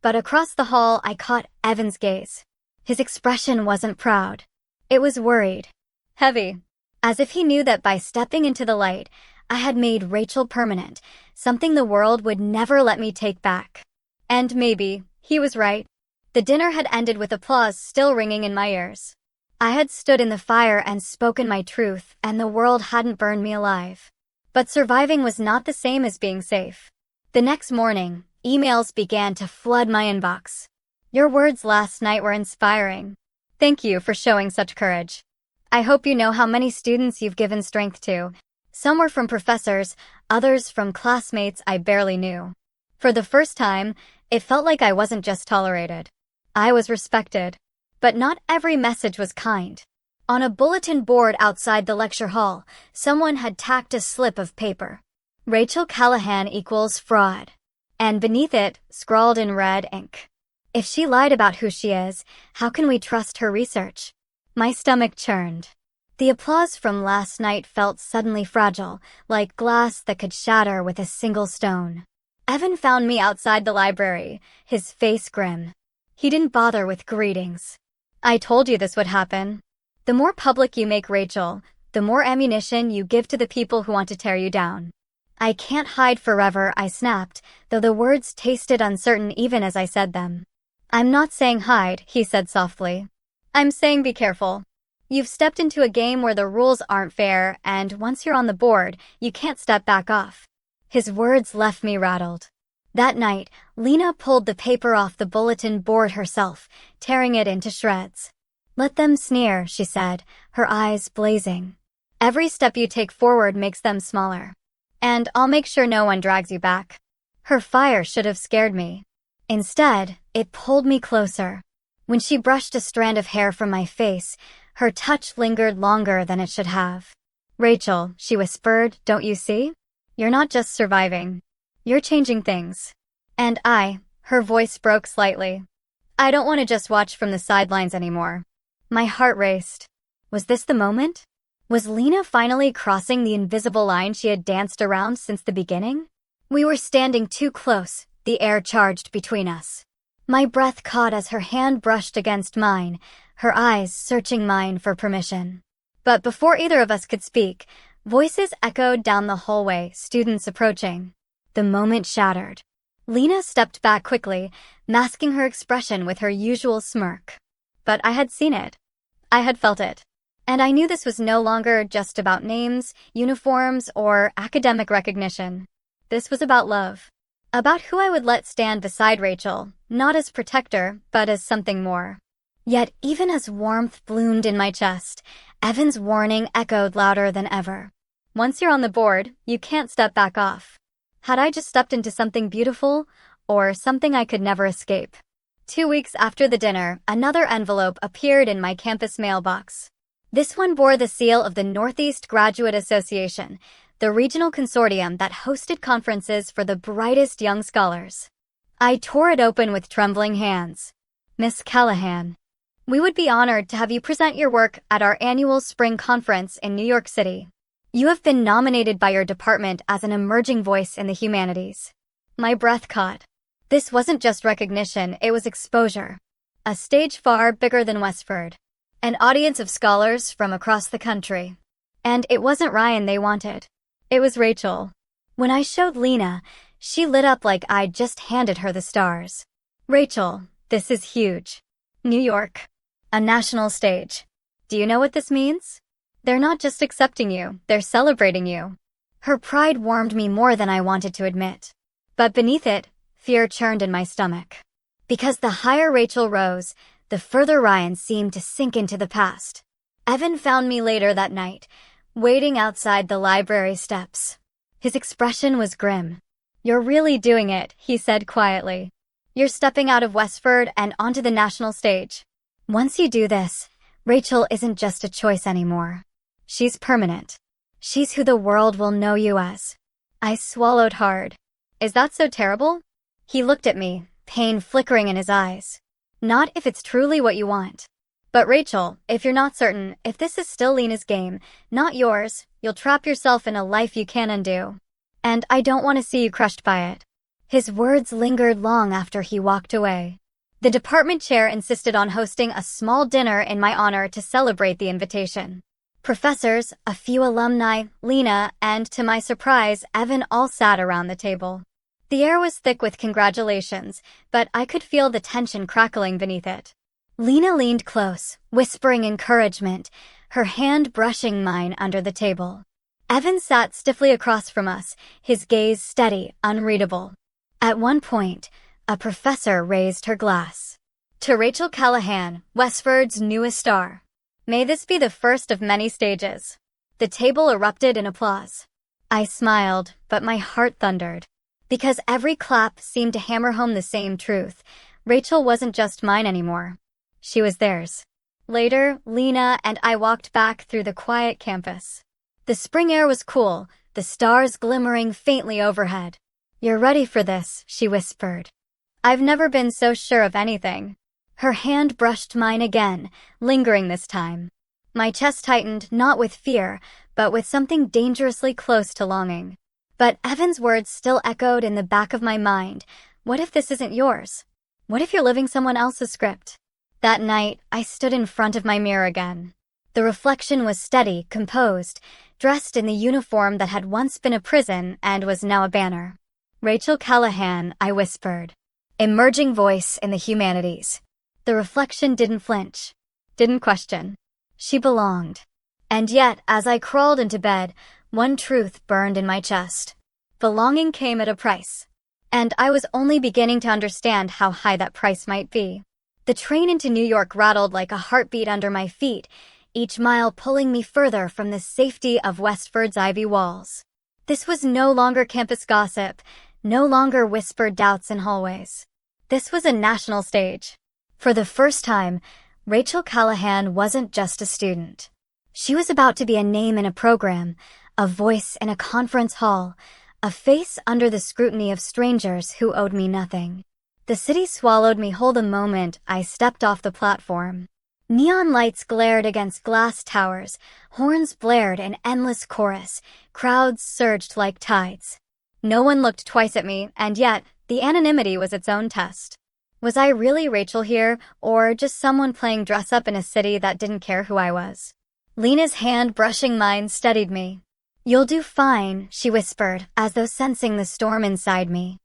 But across the hall, I caught Evan's gaze. His expression wasn't proud. It was worried. Heavy. As if he knew that by stepping into the light, I had made Rachel permanent, something the world would never let me take back. And maybe, he was right. The dinner had ended with applause still ringing in my ears. I had stood in the fire and spoken my truth, and the world hadn't burned me alive. But surviving was not the same as being safe. The next morning, emails began to flood my inbox. Your words last night were inspiring. Thank you for showing such courage. I hope you know how many students you've given strength to. Some were from professors, others from classmates I barely knew. For the first time, it felt like I wasn't just tolerated. I was respected. But not every message was kind. On a bulletin board outside the lecture hall, someone had tacked a slip of paper. Rachel Callahan equals fraud. And beneath it, scrawled in red ink. If she lied about who she is, how can we trust her research? My stomach churned. The applause from last night felt suddenly fragile, like glass that could shatter with a single stone. Evan found me outside the library, his face grim. He didn't bother with greetings. I told you this would happen. The more public you make Rachel, the more ammunition you give to the people who want to tear you down. I can't hide forever, I snapped, though the words tasted uncertain even as I said them. I'm not saying hide, he said softly. I'm saying be careful. You've stepped into a game where the rules aren't fair, and once you're on the board, you can't step back off. His words left me rattled. That night, Lena pulled the paper off the bulletin board herself, tearing it into shreds. Let them sneer, she said, her eyes blazing. Every step you take forward makes them smaller. And I'll make sure no one drags you back. Her fire should have scared me. Instead, it pulled me closer. When she brushed a strand of hair from my face, her touch lingered longer than it should have. Rachel, she whispered, don't you see? You're not just surviving. You're changing things. And her voice broke slightly. I don't want to just watch from the sidelines anymore. My heart raced. Was this the moment? Was Lena finally crossing the invisible line she had danced around since the beginning? We were standing too close, the air charged between us. My breath caught as her hand brushed against mine, her eyes searching mine for permission. But before either of us could speak, voices echoed down the hallway, students approaching. The moment shattered. Lena stepped back quickly, masking her expression with her usual smirk. But I had seen it. I had felt it. And I knew this was no longer just about names, uniforms, or academic recognition. This was about love. About who I would let stand beside Rachel, not as protector, but as something more. Yet even as warmth bloomed in my chest, Evan's warning echoed louder than ever. Once you're on the board, you can't step back off. Had I just stepped into something beautiful, or something I could never escape? 2 weeks after the dinner, another envelope appeared in my campus mailbox. This one bore the seal of the Northeast Graduate Association, the regional consortium that hosted conferences for the brightest young scholars. I tore it open with trembling hands. Miss Callahan, we would be honored to have you present your work at our annual spring conference in New York City. You have been nominated by your department as an emerging voice in the humanities. My breath caught. This wasn't just recognition, it was exposure. A stage far bigger than Westford. An audience of scholars from across the country. And it wasn't Ryan they wanted. It was Rachel. When I showed Lena, she lit up like I'd just handed her the stars. Rachel, this is huge. New York. A national stage. Do you know what this means? They're not just accepting you, they're celebrating you. Her pride warmed me more than I wanted to admit. But beneath it, fear churned in my stomach. Because the higher Rachel rose, the further Ryan seemed to sink into the past. Evan found me later that night, waiting outside the library steps. His expression was grim. You're really doing it, he said quietly. You're stepping out of Westford and onto the national stage. Once you do this, Rachel isn't just a choice anymore. She's permanent. She's who the world will know you as. I swallowed hard. Is that so terrible? He looked at me, pain flickering in his eyes. Not if it's truly what you want. But Rachel, if you're not certain, if this is still Lena's game, not yours, you'll trap yourself in a life you can't undo. And I don't want to see you crushed by it. His words lingered long after he walked away. The department chair insisted on hosting a small dinner in my honor to celebrate the invitation. Professors, a few alumni, Lena, and, to my surprise, Evan all sat around the table. The air was thick with congratulations, but I could feel the tension crackling beneath it. Lena leaned close, whispering encouragement, her hand brushing mine under the table. Evan sat stiffly across from us, his gaze steady, unreadable. At one point, a professor raised her glass. To Rachel Callahan, Westford's newest star. May this be the first of many stages. The table erupted in applause. I smiled, but my heart thundered. Because every clap seemed to hammer home the same truth. Rachel wasn't just mine anymore. She was theirs. Later, Lena and I walked back through the quiet campus. The spring air was cool, the stars glimmering faintly overhead. "You're ready for this," she whispered. "I've never been so sure of anything." Her hand brushed mine again, lingering this time. My chest tightened, not with fear, but with something dangerously close to longing. But Evan's words still echoed in the back of my mind. What if this isn't yours? What if you're living someone else's script? That night, I stood in front of my mirror again. The reflection was steady, composed, dressed in the uniform that had once been a prison and was now a banner. "Rachel Callahan," I whispered. Emerging voice in the humanities. The reflection didn't flinch, didn't question. She belonged. And yet, as I crawled into bed, one truth burned in my chest. Belonging came at a price. And I was only beginning to understand how high that price might be. The train into New York rattled like a heartbeat under my feet, each mile pulling me further from the safety of Westford's ivy walls. This was no longer campus gossip, no longer whispered doubts in hallways. This was a national stage. For the first time, Rachel Callahan wasn't just a student. She was about to be a name in a program, a voice in a conference hall, a face under the scrutiny of strangers who owed me nothing. The city swallowed me whole the moment I stepped off the platform. Neon lights glared against glass towers, horns blared in endless chorus, crowds surged like tides. No one looked twice at me, and yet, the anonymity was its own test. Was I really Rachel here, or just someone playing dress-up in a city that didn't care who I was? Lena's hand brushing mine steadied me. "You'll do fine," she whispered, as though sensing the storm inside me.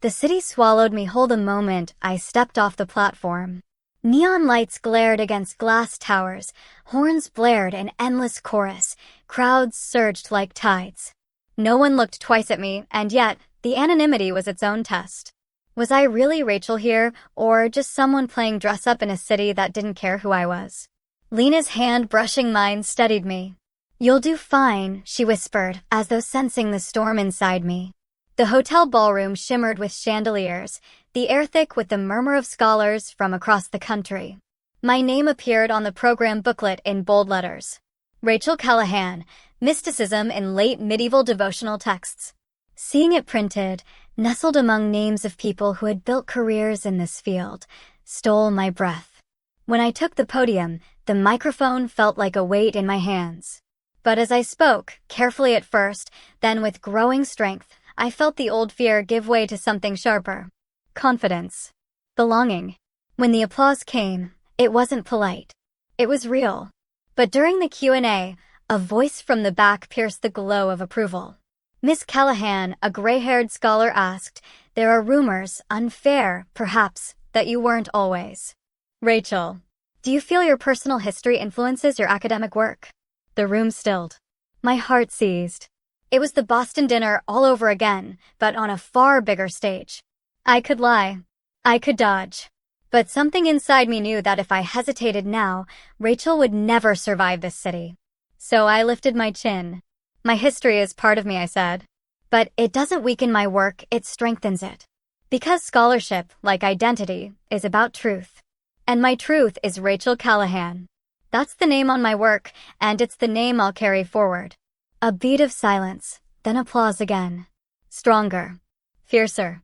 The city swallowed me whole the moment I stepped off the platform. Neon lights glared against glass towers, horns blared in endless chorus, crowds surged like tides. No one looked twice at me, and yet, the anonymity was its own test. Was I really Rachel here, or just someone playing dress-up in a city that didn't care who I was? Lena's hand brushing mine steadied me. "You'll do fine," she whispered, as though sensing the storm inside me. The hotel ballroom shimmered with chandeliers, the air thick with the murmur of scholars from across the country. My name appeared on the program booklet in bold letters. Rachel Callahan, Mysticism in Late Medieval Devotional Texts. Seeing it printed, nestled among names of people who had built careers in this field, stole my breath. When I took the podium, the microphone felt like a weight in my hands. But as I spoke, carefully at first, then with growing strength, I felt the old fear give way to something sharper. Confidence. Belonging. When the applause came, it wasn't polite. It was real. But during the Q&A, a voice from the back pierced the glow of approval. "Miss Callahan," a gray-haired scholar asked, "there are rumors, unfair, perhaps, that you weren't always." "Rachel, do you feel your personal history influences your academic work?" The room stilled. My heart seized. It was the Boston dinner all over again, but on a far bigger stage. I could lie. I could dodge. But something inside me knew that if I hesitated now, Rachel would never survive this city. So I lifted my chin. "My history is part of me," I said. "But it doesn't weaken my work, it strengthens it. Because scholarship, like identity, is about truth. And my truth is Rachel Callahan. That's the name on my work, and it's the name I'll carry forward." A beat of silence, then applause again. Stronger. Fiercer.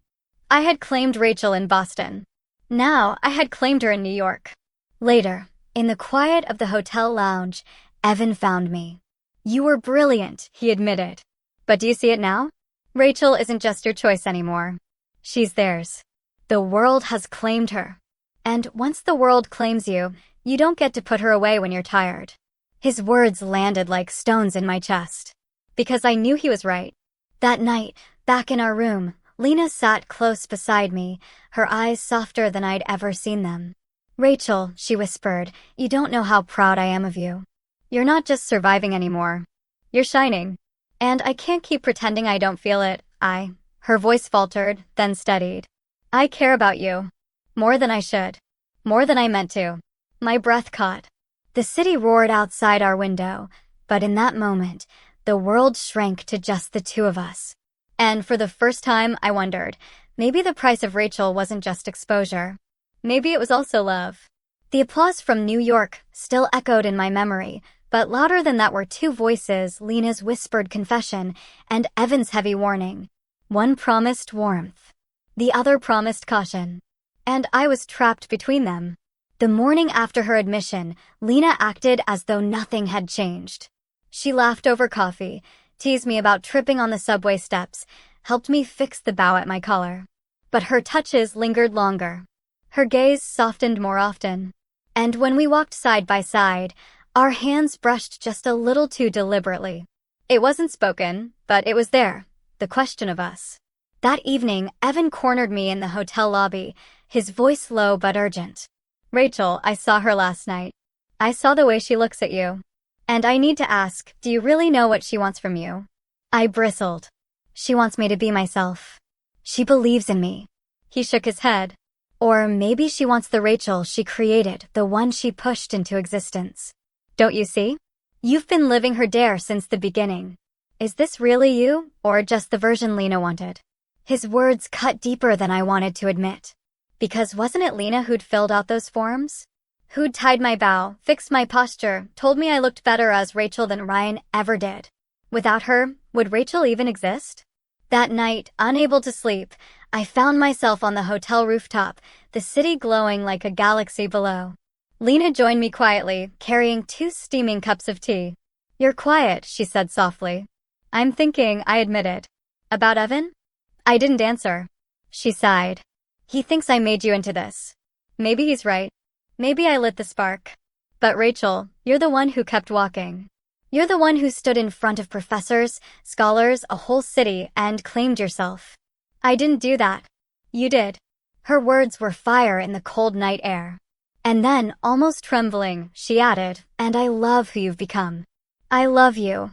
I had claimed Rachel in Boston. Now I had claimed her in New York. Later, in the quiet of the hotel lounge, Evan found me. "You were brilliant," he admitted. "But do you see it now? Rachel isn't just your choice anymore. She's theirs. The world has claimed her. And once the world claims you, you don't get to put her away when you're tired. His words landed like stones in my chest. Because I knew he was right. That night, back in our room, Lena sat close beside me, her eyes softer than I'd ever seen them. "Rachel," she whispered, "you don't know how proud I am of you. You're not just surviving anymore. You're shining. And I can't keep pretending I don't feel it. Her voice faltered, then steadied. I care about you. More than I should. More than I meant to." My breath caught. The city roared outside our window, but in that moment, the world shrank to just the two of us. And for the first time, I wondered, maybe the price of Rachel wasn't just exposure. Maybe it was also love. The applause from New York still echoed in my memory, but louder than that were two voices, Lena's whispered confession and Evan's heavy warning. One promised warmth. The other promised caution. And I was trapped between them. The morning after her admission, Lena acted as though nothing had changed. She laughed over coffee, teased me about tripping on the subway steps, helped me fix the bow at my collar. But her touches lingered longer. Her gaze softened more often. And when we walked side by side, our hands brushed just a little too deliberately. It wasn't spoken, but it was there, the question of us. That evening, Evan cornered me in the hotel lobby, his voice low but urgent. "Rachel, I saw her last night. I saw the way she looks at you. And I need to ask, do you really know what she wants from you?" I bristled. "She wants me to be myself. She believes in me." He shook his head. "Or maybe she wants the Rachel she created, the one she pushed into existence. Don't you see? You've been living her dare since the beginning. Is this really you, or just the version Lena wanted?" His words cut deeper than I wanted to admit. Because wasn't it Lena who'd filled out those forms? Who'd tied my bow, fixed my posture, told me I looked better as Rachel than Ryan ever did. Without her, would Rachel even exist? That night, unable to sleep, I found myself on the hotel rooftop, the city glowing like a galaxy below. Lena joined me quietly, carrying 2 steaming cups of tea. "You're quiet," she said softly. "I'm thinking," I admitted. "About Evan?" I didn't answer. She sighed. "He thinks I made you into this. Maybe he's right. Maybe I lit the spark. But Rachel, you're the one who kept walking. You're the one who stood in front of professors, scholars, a whole city, and claimed yourself. I didn't do that. You did." Her words were fire in the cold night air. And then, almost trembling, she added, "And I love who you've become. I love you."